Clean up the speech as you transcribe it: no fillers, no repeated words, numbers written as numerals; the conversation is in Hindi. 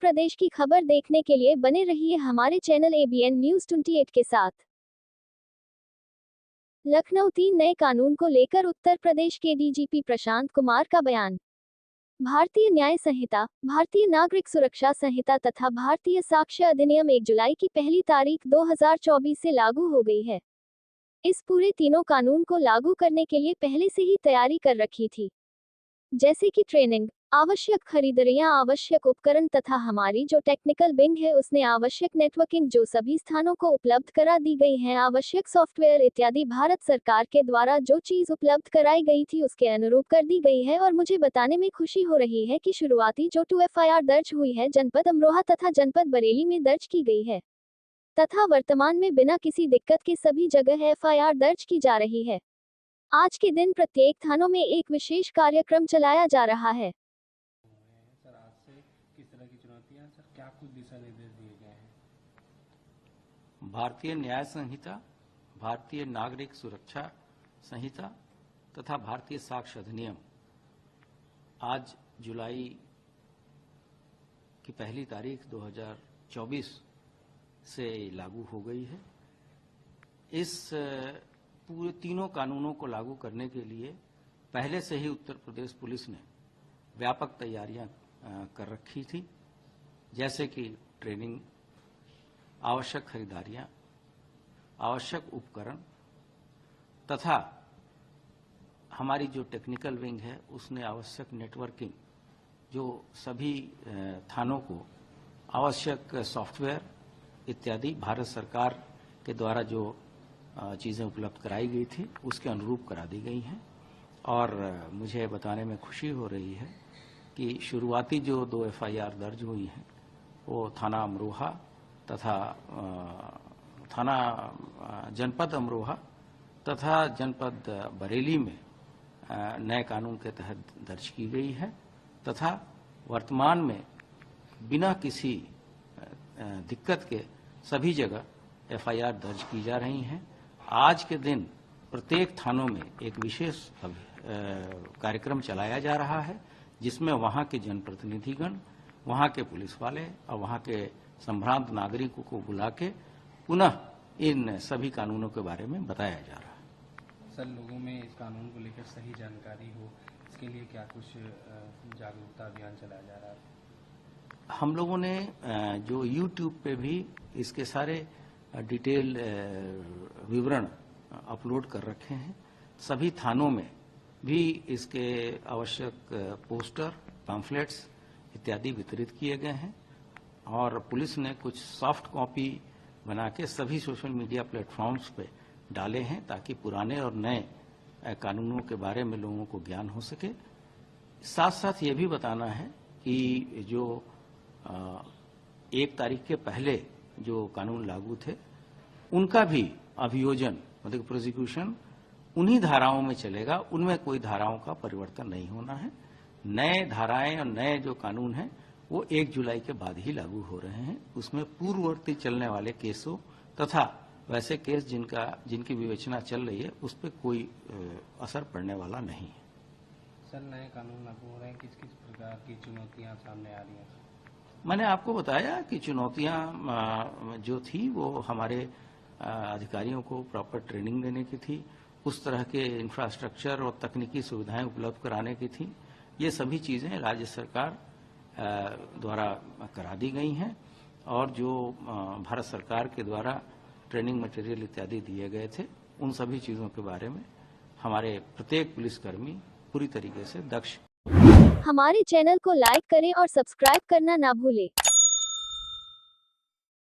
प्रदेश की खबर देखने के लिए बने रहिए हमारे चैनल ABN न्यूज़ 28 के साथ। लखनऊ 3 नए कानून को लेकर उत्तर प्रदेश के DGP प्रशांत कुमार का बयान। भारतीय न्याय संहिता, भारतीय नागरिक सुरक्षा संहिता तथा भारतीय साक्ष्य अधिनियम 1 जुलाई की पहली तारीख 2024 से लागू हो गई है। इस पूरे तीनों कानून को लागू करने के लिए पहले से ही तैयारी कर रखी थी, जैसे कि ट्रेनिंग, आवश्यक खरीदारियां, आवश्यक उपकरण तथा हमारी जो टेक्निकल विंग है उसने आवश्यक नेटवर्किंग जो सभी स्थानों को उपलब्ध करा दी गई है, आवश्यक सॉफ्टवेयर इत्यादि भारत सरकार के द्वारा जो चीज उपलब्ध कराई गई थी उसके अनुरूप कर दी गई है। और मुझे बताने में खुशी हो रही है कि शुरुआती जो 2 FIR दर्ज हुई है जनपद अमरोहा तथा जनपद बरेली में दर्ज की गई है तथा वर्तमान में बिना किसी दिक्कत के सभी जगह FIR दर्ज की जा रही है। आज के दिन प्रत्येक थानों में एक विशेष कार्यक्रम चलाया जा रहा है। सर, आज से किस तरह की चुनौतियां, सर क्या कुछ दिशा निर्देश दिए गए हैं? भारतीय न्याय संहिता, भारतीय नागरिक सुरक्षा संहिता तथा भारतीय साक्ष्य अधिनियम आज जुलाई की पहली तारीख 2024 से लागू हो गई है। इस पूरे तीनों कानूनों को लागू करने के लिए पहले से ही उत्तर प्रदेश पुलिस ने व्यापक तैयारियां कर रखी थी, जैसे कि ट्रेनिंग, आवश्यक खरीदारियां, आवश्यक उपकरण तथा हमारी जो टेक्निकल विंग है उसने आवश्यक नेटवर्किंग, जो सभी थानों को आवश्यक सॉफ्टवेयर इत्यादि भारत सरकार के द्वारा जो चीज़ें उपलब्ध कराई गई थी उसके अनुरूप करा दी गई हैं। और मुझे बताने में खुशी हो रही है कि शुरुआती जो 2 FIR दर्ज हुई हैं वो थाना अमरोहा तथा थाना जनपद अमरोहा तथा जनपद बरेली में नए कानून के तहत दर्ज की गई है तथा वर्तमान में बिना किसी दिक्कत के सभी जगह FIR दर्ज की जा रही हैं। आज के दिन प्रत्येक थानों में एक विशेष कार्यक्रम चलाया जा रहा है, जिसमें वहां के जनप्रतिनिधिगण, वहां के पुलिस वाले और वहां के संभ्रांत नागरिकों को बुला के पुनः इन सभी कानूनों के बारे में बताया जा रहा है। सर, लोगों में इस कानून को लेकर सही जानकारी हो, इसके लिए क्या कुछ जागरूकता अभियान चलाया जा रहा है? हम लोगों ने जो YouTube पे भी इसके सारे डिटेल विवरण अपलोड कर रखे हैं। सभी थानों में भी इसके आवश्यक पोस्टर, पैम्फलेट्स इत्यादि वितरित किए गए हैं और पुलिस ने कुछ सॉफ्ट कॉपी बना के सभी सोशल मीडिया प्लेटफॉर्म्स पे डाले हैं ताकि पुराने और नए कानूनों के बारे में लोगों को ज्ञान हो सके। साथ साथ ये भी बताना है कि जो 1 तारीख के पहले जो कानून लागू थे उनका भी अभियोजन मतलब प्रोसिक्यूशन उन्हीं धाराओं में चलेगा, उनमें कोई धाराओं का परिवर्तन नहीं होना है। नए धाराएं और नए जो कानून हैं वो 1 जुलाई के बाद ही लागू हो रहे हैं। उसमें पूर्ववर्ती चलने वाले केसों तथा वैसे केस जिनकी विवेचना चल रही है उस पर कोई असर पड़ने वाला नहीं है। सर, नए कानून लागू हो रहे हैं, किस किस प्रकार की चुनौतियां सामने आ रही हैं? मैंने आपको बताया कि चुनौतियां जो थी वो हमारे अधिकारियों को प्रॉपर ट्रेनिंग देने की थी, उस तरह के इंफ्रास्ट्रक्चर और तकनीकी सुविधाएं उपलब्ध कराने की थी। ये सभी चीज़ें राज्य सरकार द्वारा करा दी गई हैं और जो भारत सरकार के द्वारा ट्रेनिंग मटेरियल इत्यादि दिए गए थे उन सभी चीज़ों के बारे में हमारे प्रत्येक पुलिसकर्मी पूरी तरीके से दक्ष। हमारे चैनल को लाइक करें और सब्सक्राइब करना ना भूलें।